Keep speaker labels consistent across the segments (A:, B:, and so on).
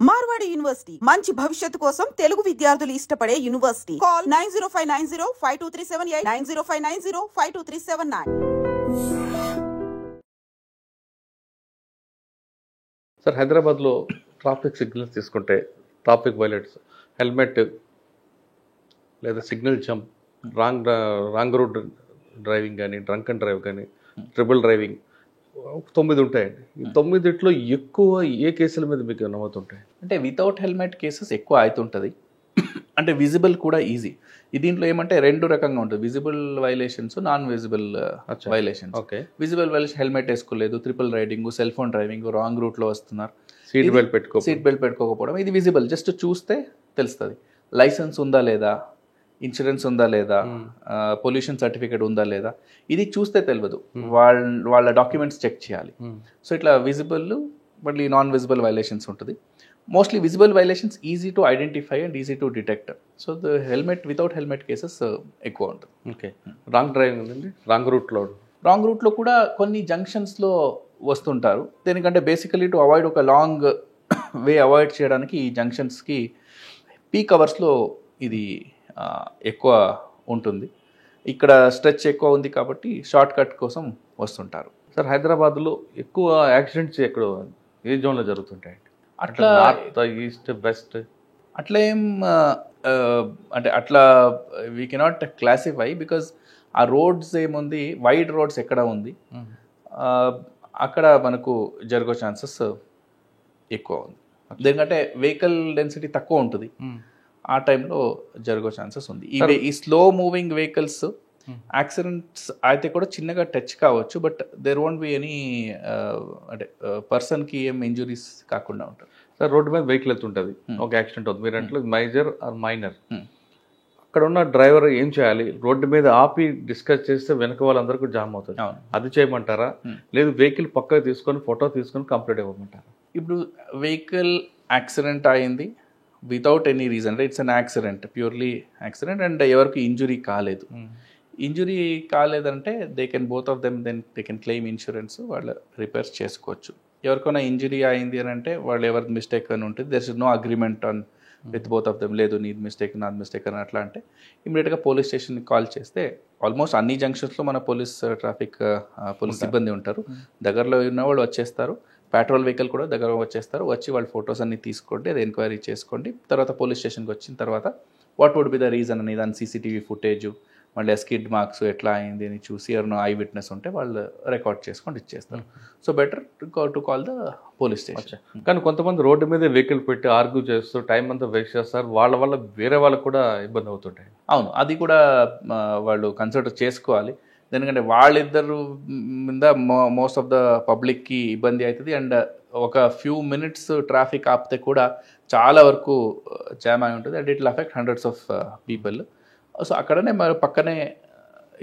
A: Marwadi university మంచి భవిష్యత్తు కోసం తెలుగు విద్యార్థులు ఇష్టపడే యూనివర్సిటీ. కాల్ 9059052378 9059052379.
B: సార్, హైదరాబాద్లో ట్రాఫిక్ సిగ్నల్స్ తీసుకుంటే ట్రాఫిక్ వైలెట్స్, హెల్మెట్ లేదా signal jump, wrong route driving కానీ, డ్రంక్ అండ్ డ్రైవ్ కానీ, ట్రిపుల్ డ్రైవింగ్ 9 ఉంటాయండి. ఈ 9 ఎక్కువ ఏ కేసుల మీద మీకు నమోతుంటాయి?
C: అంటే వితౌట్ హెల్మెట్ కేసెస్ ఎక్కువ అవుతుంటుంది. అంటే విజిబుల్ కూడా ఈజీ. దీంట్లో ఏమంటే 2 రకంగా ఉంటుంది, visible violations, non visible violations.
B: Okay,
C: visible violation helmet వేసుకోలేదు, triple riding, cell phone driving, wrong రూట్లో వస్తున్నారు,
B: సీట్ బెల్ట్
C: పెట్టుకోకపోవడం, ఇది విజిబుల్. జస్ట్ చూస్తే తెలుస్తుంది. లైసెన్స్ ఉందా లేదా, ఇన్సూరెన్స్ ఉందా లేదా, పొల్యూషన్ సర్టిఫికేట్ ఉందా లేదా, ఇది చూస్తే తెలియదు. వాళ్ళ డాక్యుమెంట్స్ చెక్ చేయాలి. సో ఇట్లా విజిబుల్, మళ్ళీ నాన్ విజిబుల్ వైలేషన్స్ ఉంటుంది. Mostly visible violations easy to identify and easy to detect. So the without helmet cases ఎక్కువ ఉంటుంది.
B: ఓకే, రాంగ్ డ్రైవింగ్ ఉందండి, రాంగ్ రూట్లో
C: కూడా కొన్ని జంక్షన్స్లో వస్తుంటారు. దేనికంటే బేసికలీ టు అవాయిడ్ ఒక లాంగ్ వే అవాయిడ్ చేయడానికి ఈ జంక్షన్స్కి పీక్ అవర్స్లో ఇది ఎక్కువ ఉంటుంది. ఇక్కడ స్ట్రెచ్ ఎక్కువ ఉంది కాబట్టి షార్ట్ కట్ కోసం వస్తుంటారు.
B: సార్, హైదరాబాద్లో ఎక్కువ యాక్సిడెంట్స్ ఎక్కడ, ఏ జోన్లో జరుగుతుంటాయండి?
C: అట్లా
B: నార్త్, ఈస్ట్, వెస్ట్
C: అట్లా ఏం అంటే అట్లా వీ కెనాట్ క్లాసిఫై, బికాజ్ ఆ రోడ్స్ ఏముంది, వైడ్ రోడ్స్ ఎక్కడ ఉంది అక్కడ మనకు జరిగే ఛాన్సెస్ ఎక్కువ ఉంది. ఎందుకంటే వెహికల్ డెన్సిటీ తక్కువ ఉంటుంది, ఆ టైంలో జరిగే ఛాన్సెస్ ఉంది. ఈ స్లో మూవింగ్ వెహికల్స్ యాక్సిడెంట్స్ అయితే కూడా చిన్నగా టచ్ కావచ్చు, but there won't be any అంటే పర్సన్కి ఏం ఇంజురీస్ కాకుండా ఉంటుంది.
B: సార్, రోడ్డు మీద వెహికల్ వెళ్తుంటుంది, ఒక యాక్సిడెంట్ అవుతుంది, మీరు అంటే మేజర్ ఆర్ మైనర్, అక్కడ ఉన్న డ్రైవర్ ఏం చేయాలి? రోడ్డు మీద ఆపి డిస్కస్ చేస్తే వెనక వాళ్ళందరికీ జామ్ అవుతుంది, అది చేయమంటారా? లేదు వెహికల్ పక్కకు తీసుకొని ఫోటో తీసుకొని కంప్లీట్ ఇవ్వమంటారా?
C: ఇప్పుడు వెహికల్ యాక్సిడెంట్ అయింది without any reason, it's an accident, purely accident, and ఎవరికి ఇంజురీ కాలేదు. ఇంజురీ కాలేదంటే both of them they can claim insurance, వాళ్ళు రిపేర్స్ చేసుకోవచ్చు. ఎవరికైనా ఇంజురీ అయింది అని అంటే వాళ్ళు ఎవరి మిస్టేక్ అని ఉంటుంది, there is no agreement on with both of them, లేదు నీది మిస్టేక్ నాది మిస్టేక్ అని అట్లా అంటే ఇమీడియట్గా పోలీస్ స్టేషన్కి కాల్ చేస్తే, ఆల్మోస్ట్ అన్ని జంక్షన్స్లో మన ట్రాఫిక్ పోలీస్ సిబ్బంది ఉంటారు, దగ్గరలో ఉన్న వాళ్ళు వచ్చేస్తారు. పెట్రోల్ వెహికల్ కూడా దగ్గర వచ్చేస్తారు, వచ్చి వాళ్ళ ఫొటోస్ అన్ని తీసుకోండి, అది ఎంక్వైరీ చేసుకోండి. తర్వాత పోలీస్ స్టేషన్కి వచ్చిన తర్వాత what would be the reason అని దాని సీసీటీవీ ఫుటేజ్, మళ్ళీ స్కిడ్ మార్క్స్ ఎట్లా అయింది అని చూసి, ఎవరైనా ఐ విట్నెస్ ఉంటే వాళ్ళు రికార్డ్ చేసుకొని ఇచ్చేస్తారు. So better to call the police station.
B: కానీ కొంతమంది రోడ్డు మీద వెహికల్ పెట్టి ఆర్గ్యూ చేస్తూ టైం అంతా వేస్ట్ చేస్తారు, వాళ్ళ వల్ల వేరే వాళ్ళకు కూడా ఇబ్బంది అవుతుంటాయి.
C: అవును, అది కూడా వాళ్ళు కన్సిడర్ చేసుకోవాలి. ఎందుకంటే వాళ్ళిద్దరు మీద మోస్ట్ ఆఫ్ ద పబ్లిక్కి ఇబ్బంది అవుతుంది, అండ్ ఒక ఫ్యూ మినిట్స్ ట్రాఫిక్ ఆపితే కూడా చాలా వరకు జామ్ అయి ఉంటుంది, and it will affect hundreds of people. So అక్కడనే మరి పక్కనే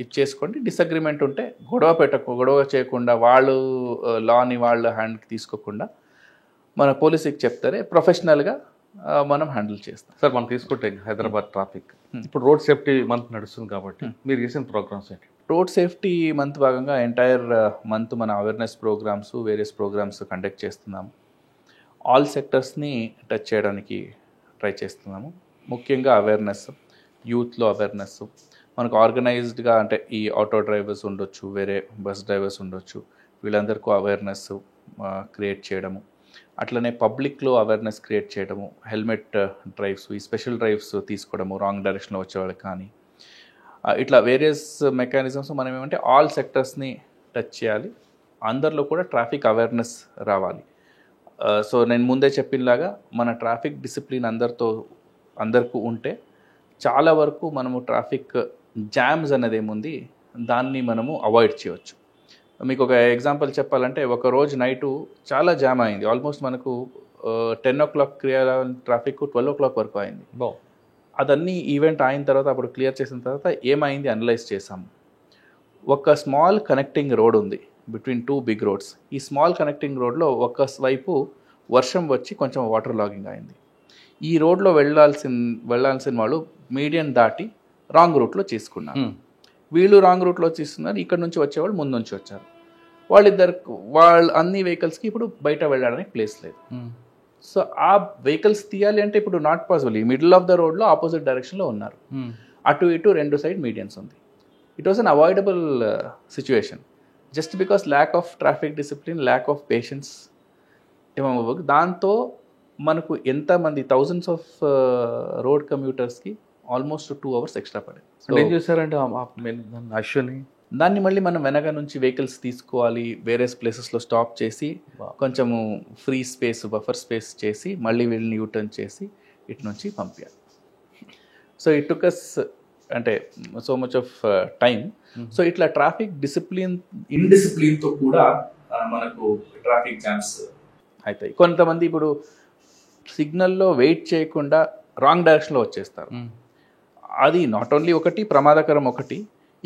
C: ఇచ్చేసుకోండి. డిసగ్రిమెంట్ ఉంటే గొడవ చేయకుండా, వాళ్ళు లాని వాళ్ళ హ్యాండ్కి తీసుకోకుండా మన పోలీసుకి చెప్తారే ప్రొఫెషనల్గా మనం హ్యాండిల్ చేస్తాం.
B: సార్, మనం తీసుకుంటే హైదరాబాద్ ట్రాఫిక్ ఇప్పుడు రోడ్ సేఫ్టీ మంత్ నడుస్తుంది కాబట్టి మీరు చేసిన ప్రోగ్రామ్స్ ఏంటి?
C: రోడ్ సేఫ్టీ మంత్ భాగంగా ఎంటైర్ మంత్ మన awareness programmes, various programmes conduct చేస్తున్నాము. ఆల్ సెక్టర్స్ని టచ్ చేయడానికి ట్రై చేస్తున్నాము. ముఖ్యంగా అవేర్నెస్, యూత్లో అవేర్నెస్, మనకు ఆర్గనైజ్డ్గా అంటే ఈ ఆటో డ్రైవర్స్ ఉండొచ్చు, వేరే బస్ డ్రైవర్స్ ఉండొచ్చు, వీళ్ళందరికీ అవేర్నెస్ క్రియేట్ చేయడము. అట్లనే పబ్లిక్లో అవేర్నెస్ క్రియేట్ చేయడము, హెల్మెట్ డ్రైవ్స్, ఈ స్పెషల్ డ్రైవ్స్ తీసుకోవడము, రాంగ్ డైరెక్షన్లో వచ్చేవాళ్ళకి కానీ, ఇట్లా వేరియస్ మెకానిజమ్స్ మనం ఏమంటే ఆల్ సెక్టర్స్ని టచ్ చేయాలి. అందరిలో కూడా ట్రాఫిక్ అవేర్నెస్ రావాలి. సో నేను ముందే చెప్పినలాగా మన ట్రాఫిక్ డిసిప్లిన్ అందరికీ ఉంటే చాలా వరకు మనము ట్రాఫిక్ జామ్స్ అనేది ఏముంది దాన్ని మనము అవాయిడ్ చేయవచ్చు. మీకు ఒక ఎగ్జాంపుల్ చెప్పాలంటే, ఒక రోజు నైటు చాలా జామ్ అయింది, ఆల్మోస్ట్ మనకు 10 o'clock ట్రాఫిక్ 12 o'clock వరకు అయింది. అదన్నీ ఈవెంట్ అయిన తర్వాత అప్పుడు క్లియర్ చేసిన తర్వాత ఏమైంది అనలైజ్ చేసాము. ఒక స్మాల్ కనెక్టింగ్ రోడ్ ఉంది బిట్వీన్ 2 big roads. ఈ స్మాల్ కనెక్టింగ్ రోడ్లో ఒక వైపు వర్షం వచ్చి కొంచెం వాటర్ లాగింగ్ అయింది. ఈ రోడ్లో వెళ్ళాల్సిన వాళ్ళు మీడియం దాటి రాంగ్ రూట్లో చేసుకున్నారు. వీళ్ళు రాంగ్ రూట్లో తీసుకున్నారు, ఇక్కడ నుంచి వచ్చేవాళ్ళు ముందు నుంచి వచ్చారు. వాళ్ళ అన్ని వెహికల్స్కి ఇప్పుడు బయట వెళ్ళడానికి ప్లేస్ లేదు. సో ఆ వెహికల్స్ తీయాలి అంటే ఇప్పుడు నాట్ పాసిబుల్. ఈ మిడిల్ ఆఫ్ ద రోడ్లో ఆపోజిట్ డైరెక్షన్లో ఉన్నారు, అటు ఇటు 2 సైడ్ మీడియన్స్ ఉంది. It was unavoidable situation just because lack of traffic discipline, lack of patience ఏమవ్వదు. దాంతో మనకు ఎంతమంది థౌజండ్స్ ఆఫ్ రోడ్ కమ్యూటర్స్కి ఆల్మోస్ట్ 2 hours ఎక్స్ట్రా పడింది.
B: ఏం చేశారంటే అశ్వని
C: దాన్ని మళ్ళీ మనం వెనక నుంచి వెహికల్స్ తీసుకోవాలి, వేరే ప్లేసెస్లో స్టాప్ చేసి కొంచెము ఫ్రీ స్పేస్, బఫర్ స్పేస్ చేసి మళ్ళీ వీళ్ళని యూటర్న్ చేసి ఇటు నుంచి పంపించాలి. సో ఇట్ టుక్ అస్ అంటే so much of time. So ఇట్లా ట్రాఫిక్ ఇండిసిప్లిన్తో కూడా మనకు ట్రాఫిక్ జామ్స్ అవుతాయి. కొంతమంది ఇప్పుడు సిగ్నల్లో వెయిట్ చేయకుండా రాంగ్ డైరెక్షన్లో వచ్చేస్తారు. అది నాట్ ఓన్లీ ఒకటి ప్రమాదకరం, ఒకటి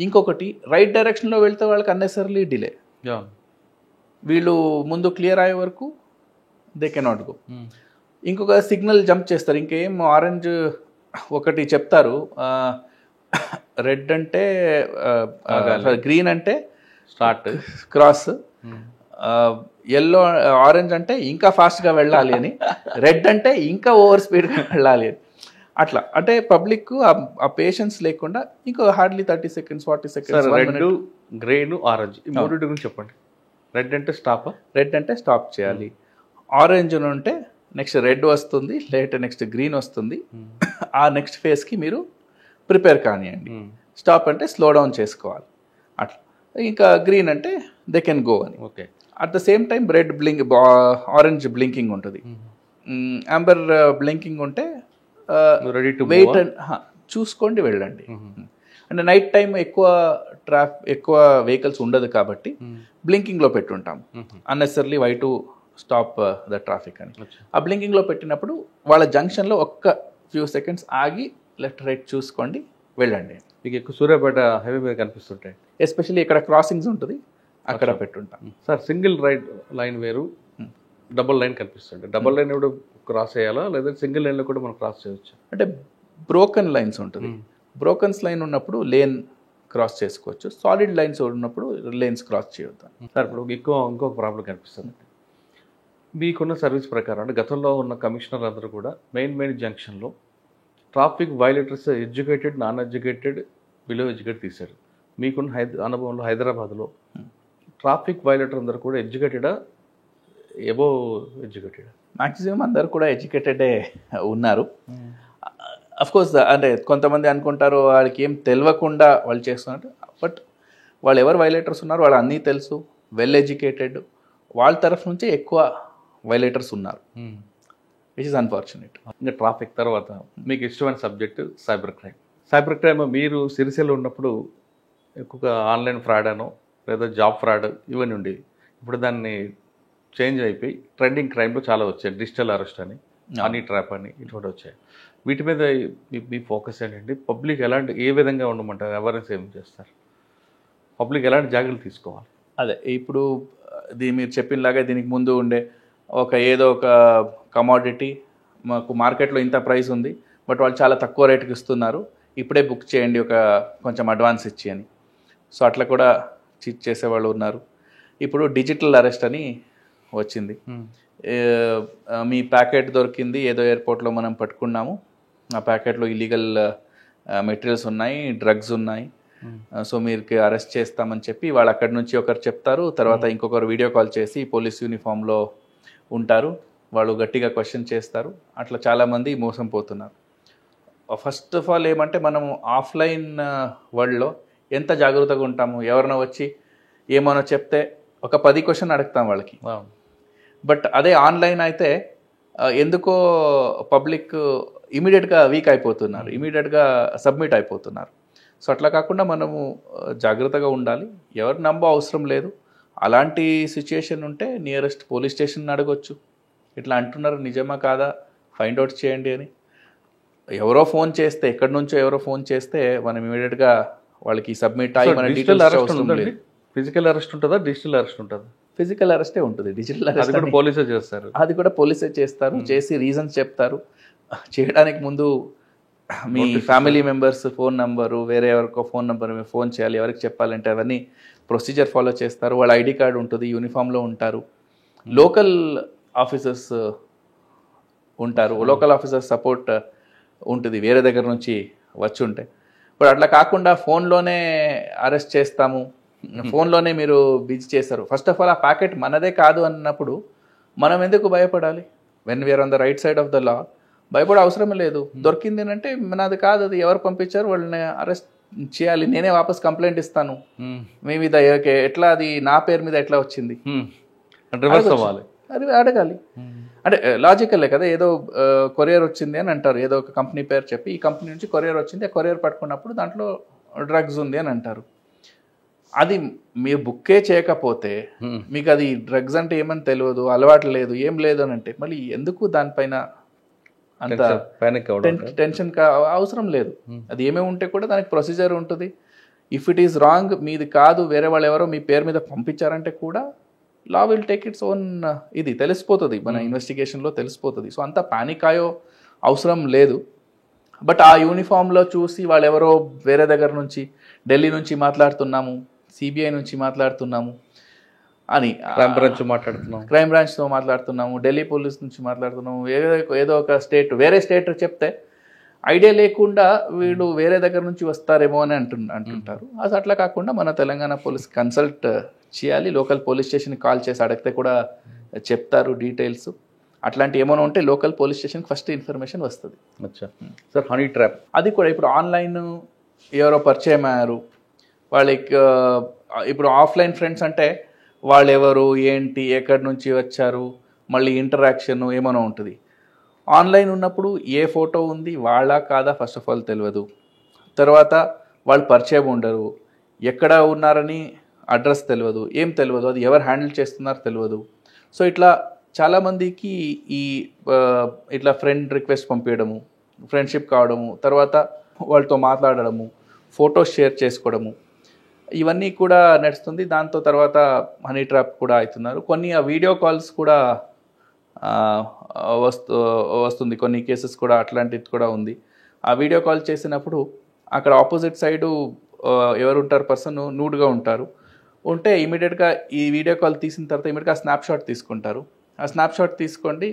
C: ఇంకొకటి రైట్ డైరెక్షన్లో వెళ్తే వాళ్ళకి అన్నెసరీ డిలే. వీళ్ళు ముందు క్లియర్ అయ్యే వరకు దే కెనాట్ గో. ఇంకొక సిగ్నల్ జంప్ చేస్తారు, ఇంకేం ఆరెంజ్ ఒకటి చెప్తారు, రెడ్ అంటే గ్రీన్ అంటే స్టార్ట్ క్రాస్, ఎల్లో ఆరెంజ్ అంటే ఇంకా ఫాస్ట్గా వెళ్ళాలి అని, రెడ్ అంటే ఇంకా ఓవర్ స్పీడ్గా వెళ్ళాలి అని. అట్లా అంటే పబ్లిక్ ఆ పేషెన్స్ లేకుండా ఇంకో hardly 30 seconds 40 seconds.
B: Red, green, orange ఈ మూడింటి గురించి చెప్పండి. రెడ్ అంటే స్టాప్,
C: రెడ్ అంటే స్టాప్ చేయాలి. ఆరెంజ్ ఉంటే నెక్స్ట్ రెడ్ వస్తుంది, నెక్స్ట్ గ్రీన్ వస్తుంది. ఆ నెక్స్ట్ ఫేజ్కి మీరు ప్రిపేర్ కానివ్వండి. స్టాప్ అంటే స్లో డౌన్ చేసుకోవాలి అట్లా. ఇంకా గ్రీన్ అంటే దే కెన్ గో అని.
B: Okay.
C: At the same time red orange blinking ఉంటుంది, అంబర్ బ్లింకింగ్ ఉంటే
B: రెడీ టు
C: వెయిట్ చూసుకోండి వెళ్ళండి. అంటే నైట్ టైం ఎక్కువ వెహికల్స్ ఉండదు కాబట్టి బ్లింకింగ్లో పెట్టుంటాం, unnecessarily why to stop the traffic అని. ఆ బ్లింకింగ్లో పెట్టినప్పుడు వాళ్ళ జంక్షన్లో ఒక్క ఫ్యూ సెకండ్స్ ఆగి లెఫ్ట్ రైట్ చూసుకోండి వెళ్ళండి.
B: మీకు ఎక్కువ సూర్యాపేట హైవే మీద కనిపిస్తుంటాయి,
C: ఎస్పెషల్లీ ఇక్కడ క్రాసింగ్స్ ఉంటుంది అక్కడ పెట్టుంటాం.
B: సార్ సింగిల్ రైట్ లైన్ వేరు, డబుల్ లైన్ కనిపిస్తుంది. డబుల్ లైన్ కూడా క్రాస్ చేయాలా లేదా సింగిల్ లైన్లో కూడా మనం క్రాస్ చేయవచ్చు?
C: అంటే బ్రోకన్ లైన్స్ ఉంటుంది, బ్రోకన్స్ లైన్ ఉన్నప్పుడు లేన్ క్రాస్ చేసుకోవచ్చు, సాలిడ్ లైన్స్ ఉన్నప్పుడు లేన్స్ క్రాస్ చేయొద్దు.
B: సార్ ఇప్పుడు ఇంకొక ప్రాబ్లం కనిపిస్తుంది. మీకున్న సర్వీస్ ప్రకారం అంటే గతంలో ఉన్న కమిషనర్ అందరూ కూడా మెయిన్ జంక్షన్లో traffic violators educated, non educated, below educated తీశారు. మీకున్న అనుభవంలో హైదరాబాద్లో ట్రాఫిక్ వైలేటర్ అందరూ కూడా ఎడ్యుకేటెడా, ఎబో ఎడ్యుకేటెడ్?
C: మ్యాక్సిమం అందరు కూడా ఎడ్యుకేటెడే ఉన్నారు. అఫ్కోర్స్ అంటే కొంతమంది అనుకుంటారు వాళ్ళకి ఏం తెలియకుండా వాళ్ళు చేస్తున్నట్టు, బట్ వాళ్ళు ఎవరు వైలేటర్స్ ఉన్నారు వాళ్ళు అన్నీ తెలుసు, వెల్ ఎడ్యుకేటెడ్, వాళ్ళ తరఫు నుంచే ఎక్కువ వైలేటర్స్ ఉన్నారు, విచ్ ఇస్ అన్ఫార్చునేట్.
B: ఇంకా ట్రాఫిక్ తర్వాత మీకు ఇష్టమైన subject cyber crime. Cyber crime మీరు సిరిసిలో ఉన్నప్పుడు ఎక్కువగా ఆన్లైన్ ఫ్రాడ్ అనో లేదా జాబ్ ఫ్రాడ్ ఇవన్నీ ఉండేవి. ఇప్పుడు దాన్ని చేంజ్ అయిపోయి ట్రెండింగ్ క్రైమ్లో చాలా వచ్చాయి, డిజిటల్ అరెస్ట్ అని, మనీ ట్రాప్ అని, ఇటువంటి వచ్చాయి. వీటి మీద మీ ఫోకస్ ఏంటంటే పబ్లిక్ ఏ విధంగా ఉండమంటారు, అవేర్నెస్ ఏం చేస్తారు, పబ్లిక్ ఎలాంటి జాగ్రత్తలు తీసుకోవాలి?
C: అదే ఇప్పుడు మీరు చెప్పినలాగా దీనికి ముందు ఉండే ఏదో ఒక కమోడిటీ మాకు మార్కెట్లో ఇంత ప్రైస్ ఉంది బట్ వాళ్ళు చాలా తక్కువ రేటుకి ఇస్తున్నారు, ఇప్పుడే బుక్ చేయండి కొంచెం అడ్వాన్స్ ఇచ్చి అని. సో అట్లా కూడా చీట్ చేసేవాళ్ళు ఉన్నారు. ఇప్పుడు డిజిటల్ అరెస్ట్ అని వచ్చింది. మీ ప్యాకెట్ దొరికింది ఏదో ఎయిర్పోర్ట్లో మనం పట్టుకున్నాము, ఆ ప్యాకెట్లో ఇల్లీగల్ మెటీరియల్స్ ఉన్నాయి, డ్రగ్స్ ఉన్నాయి, సో మీరు అరెస్ట్ చేస్తామని చెప్పి వాళ్ళు అక్కడి నుంచి ఒకరు చెప్తారు, తర్వాత ఇంకొకరు వీడియో కాల్ చేసి పోలీస్ యూనిఫామ్లో ఉంటారు, వాళ్ళు గట్టిగా క్వశ్చన్ చేస్తారు. అట్లా చాలామంది మోసం పోతున్నారు. ఫస్ట్ ఆఫ్ ఆల్ ఏమంటే మనము ఆఫ్లైన్ వరల్డ్లో ఎంత జాగ్రత్తగా ఉంటాము, ఎవరైనా వచ్చి ఏమైనా చెప్తే ఒక 10 క్వశ్చన్ అడుగుతాం వాళ్ళకి. బట్ అదే ఆన్లైన్ అయితే ఎందుకో పబ్లిక్ ఇమీడియట్గా వీక్ అయిపోతున్నారు, ఇమీడియట్గా సబ్మిట్ అయిపోతున్నారు. సో అట్లా కాకుండా మనము జాగ్రత్తగా ఉండాలి, ఎవరు నమ్మ అవసరం లేదు. అలాంటి సిచ్యుయేషన్ ఉంటే నియరెస్ట్ పోలీస్ స్టేషన్ అడగొచ్చు, ఇట్లా అంటున్నారు నిజమా కాదా ఫైండ్ అవుట్ చేయండి అని. ఎవరో ఫోన్ చేస్తే, ఎక్కడి నుంచో ఎవరో ఫోన్ చేస్తే మనం ఇమీడియట్గా వాళ్ళకి సబ్మిట్ అయ్యి మన డీటెయిల్స్ అవసరం లేదు.
B: ఫిజికల్ అరెస్ట్ ఉంటుందా, డిజిటల్ అరెస్ట్ ఉంటుందా?
C: ఫిజికల్ అరెస్టే ఉంటుంది, డిజిటల్ అరెస్ట్
B: పోలీసే చేస్తారు.
C: అది కూడా పోలీసే చేస్తారు, చేసి రీజన్స్ చెప్తారు. చేయడానికి ముందు మీ ఫ్యామిలీ మెంబర్స్ ఫోన్ నెంబరు, వేరే ఎవరికో ఫోన్ నెంబర్ మీరు ఫోన్ చేయాలి, ఎవరికి చెప్పాలంటే అవన్నీ ప్రొసీజర్ ఫాలో చేస్తారు. వాళ్ళ ఐడి కార్డు ఉంటుంది, యూనిఫామ్లో ఉంటారు. లోకల్ ఆఫీసర్స్ ఉంటారు, లోకల్ ఆఫీసర్ సపోర్ట్ ఉంటుంది వేరే దగ్గర నుంచి వచ్చి ఉంటే. ఇప్పుడు అట్లా కాకుండా ఫోన్లోనే అరెస్ట్ చేస్తాము, ఫోన్లోనే మీరు బిజీ చేస్తారు. ఫస్ట్ ఆఫ్ ఆల్ ఆ ప్యాకెట్ మనదే కాదు అన్నప్పుడు మనం ఎందుకు భయపడాలి? When we are on the right side of the law భయపడే అవసరం లేదు. దొరికింది అంటే నాది కాదు, అది ఎవరు పంపించారు వాళ్ళని అరెస్ట్ చేయాలి, నేనే వాపస్ కంప్లైంట్ ఇస్తాను మీ మీద, ఎట్లా అది నా పేరు మీద ఎట్లా వచ్చింది
B: రివర్స్ అవ్వాలి,
C: అది అడగాలి. అంటే లాజికల్లే కదా, ఏదో కొరియర్ వచ్చింది అని అంటారు, ఏదో ఒక కంపెనీ పేరు చెప్పి ఈ కంపెనీ నుంచి కొరియర్ వచ్చింది, ఆ కొరియర్ పట్టుకున్నప్పుడు దాంట్లో డ్రగ్స్ ఉంది అని అంటారు. అది మీరు బుక్కే చేయకపోతే మీకు అది డ్రగ్స్ అంటే ఏమని తెలియదు, అలవాటు లేదు, ఏం లేదు అని అంటే మళ్ళీ ఎందుకు దానిపైన అంత టెన్షన్ అవసరం లేదు. అది ఏమేమి ఉంటే కూడా దానికి ప్రొసీజర్ ఉంటుంది. ఇఫ్ ఇట్ ఈస్ రాంగ్, మీది కాదు, వేరే వాళ్ళు ఎవరో మీ పేరు మీద పంపించారంటే కూడా law will take its own, ఇది తెలిసిపోతుంది, మన ఇన్వెస్టిగేషన్లో తెలిసిపోతుంది. సో అంత పానిక్ అయ్యో అవసరం లేదు. బట్ ఆ యూనిఫామ్లో చూసి వాళ్ళు ఎవరో వేరే దగ్గర నుంచి, ఢిల్లీ నుంచి మాట్లాడుతున్నాము, సిబిఐ నుంచి మాట్లాడుతున్నాము అని, క్రైమ్ బ్రాంచ్తో మాట్లాడుతున్నాము, ఢిల్లీ పోలీస్ నుంచి మాట్లాడుతున్నాము, ఏదో ఒక స్టేట్, వేరే స్టేట్ చెప్తే ఐడియా లేకుండా వీళ్ళు వేరే దగ్గర నుంచి వస్తారేమో అని అంటుంటారు. అది అట్లా కాకుండా మన తెలంగాణ పోలీస్ కన్సల్ట్ చేయాలి. లోకల్ పోలీస్ స్టేషన్కి కాల్ చేసి అడిగితే కూడా చెప్తారు డీటెయిల్స్. అట్లాంటి ఏమైనా ఉంటే లోకల్ పోలీస్ స్టేషన్కి ఫస్ట్ ఇన్ఫర్మేషన్ వస్తుంది.
B: సార్ హనీ ట్రాప్
C: అది కూడా ఇప్పుడు ఆన్లైన్ ఎవరో పరిచయం అయ్యారు వాళ్ళకి, ఇప్పుడు ఆఫ్లైన్ ఫ్రెండ్స్ అంటే వాళ్ళు ఎవరు ఏంటి, ఎక్కడి నుంచి వచ్చారు, మళ్ళీ ఇంటరాక్షన్ ఏమైనా ఉంటుంది. ఆన్లైన్ ఉన్నప్పుడు ఏ ఫోటో ఉంది వాళ్ళ కాదా ఫస్ట్ ఆఫ్ ఆల్ తెలియదు, తర్వాత వాళ్ళు పరిచయం ఉండరు, ఎక్కడ ఉన్నారని అడ్రస్ తెలియదు, ఏం తెలియదు, అది ఎవరు హ్యాండిల్ చేస్తున్నారో తెలియదు. సో ఇట్లా చాలామందికి ఈ ఇట్లా ఫ్రెండ్ రిక్వెస్ట్ పంపించడము, ఫ్రెండ్షిప్ కావడము, తర్వాత వాళ్ళతో మాట్లాడడము, ఫొటోస్ షేర్ చేసుకోవడము, ఇవన్నీ కూడా నడుస్తుంది. దాంతో తర్వాత హనీ ట్రాప్ కూడా అవుతున్నారు. కొన్ని ఆ వీడియో కాల్స్ కూడా వస్తుంది, కొన్ని కేసెస్ కూడా అట్లాంటిది కూడా ఉంది. ఆ వీడియో కాల్ చేసినప్పుడు అక్కడ ఆపోజిట్ సైడు ఎవరుంటారు, పర్సన్ నూడ్గా ఉంటారు, ఉంటే ఇమీడియట్గా ఈ వీడియో కాల్ తీసిన తర్వాత ఇమీడియట్గా స్నాప్షాట్ తీసుకుంటారు. ఆ స్నాప్షాట్ తీసుకోండి,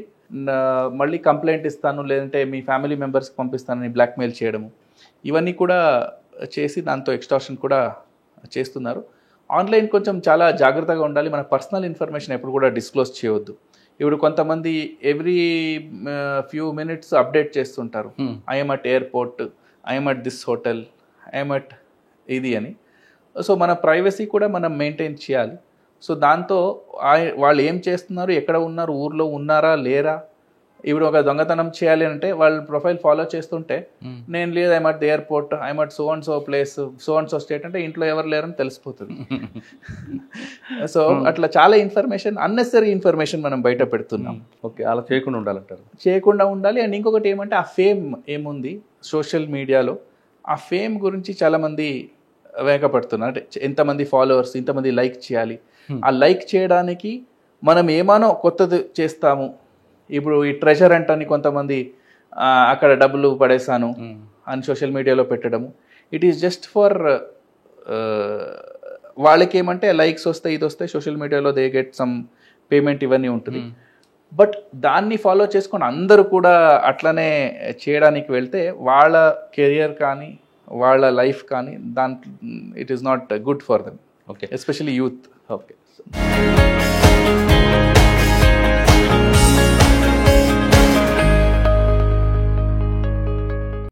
C: మళ్ళీ కంప్లైంట్ ఇస్తాను, లేదంటే మీ ఫ్యామిలీ మెంబర్స్కి పంపిస్తానని బ్లాక్మెయిల్ చేయడము, ఇవన్నీ కూడా చేసి దాంతో ఎక్స్టార్షన్ కూడా చేస్తున్నారు. ఆన్లైన్ కొంచెం చాలా జాగ్రత్తగా ఉండాలి. మన పర్సనల్ ఇన్ఫర్మేషన్ ఎప్పుడు కూడా డిస్క్లోజ్ చేయవద్దు. ఇప్పుడు కొంతమంది ఎవ్రీ ఫ్యూ మినిట్స్ అప్డేట్ చేస్తుంటారు, I'm at airport, I'm at this hotel, I'm at ఇది అని. సో మన ప్రైవసీ కూడా మనం మెయింటైన్ చేయాలి. సో దాంతో వాళ్ళు ఏం చేస్తున్నారు, ఎక్కడ ఉన్నారు, ఊర్లో ఉన్నారా లేరా, ఇప్పుడు ఒక దొంగతనం చేయాలి అంటే వాళ్ళ ప్రొఫైల్ ఫాలో చేస్తుంటే నేను లేదు, I'm at the airport, I'm at so and so place, so and so state అంటే ఇంట్లో ఎవరు లేరని తెలిసిపోతుంది. సో అట్లా చాలా ఇన్ఫర్మేషన్, అన్నెసరీ ఇన్ఫర్మేషన్ మనం బయట పెడుతున్నాం.
B: ఓకే, అలా చేయకుండా ఉండాలంటారు?
C: చేయకుండా ఉండాలి. అండ్ ఇంకొకటి ఏమంటే ఆ ఫేమ్ ఏముంది సోషల్ మీడియాలో, ఆ ఫేమ్ గురించి చాలామంది వేగపడుతున్నారు. అంటే ఎంతమంది ఫాలోవర్స్, ఇంతమంది లైక్ చేయాలి, ఆ లైక్ చేయడానికి మనం ఏమానో కొత్తది చేస్తాము. ఇప్పుడు ఈ ట్రెజర్ అంటని కొంతమంది అక్కడ డబ్బులు పడేసాను అని సోషల్ మీడియాలో పెట్టడము, ఇట్ ఈస్ జస్ట్ ఫర్ వాళ్ళకి ఏమంటే లైక్స్ వస్తాయి, ఇది వస్తాయి, సోషల్ మీడియాలో దే గెట్ సమ్ పేమెంట్, ఇవన్నీ ఉంటుంది. బట్ దాన్ని ఫాలో చేసుకొని అందరూ కూడా అట్లనే చేయడానికి వెళ్తే వాళ్ళ కెరియర్ కానీ వాళ్ళ లైఫ్ కానీ దాంట్లో it is not good for them.
B: Okay,
C: especially youth.
B: Okay.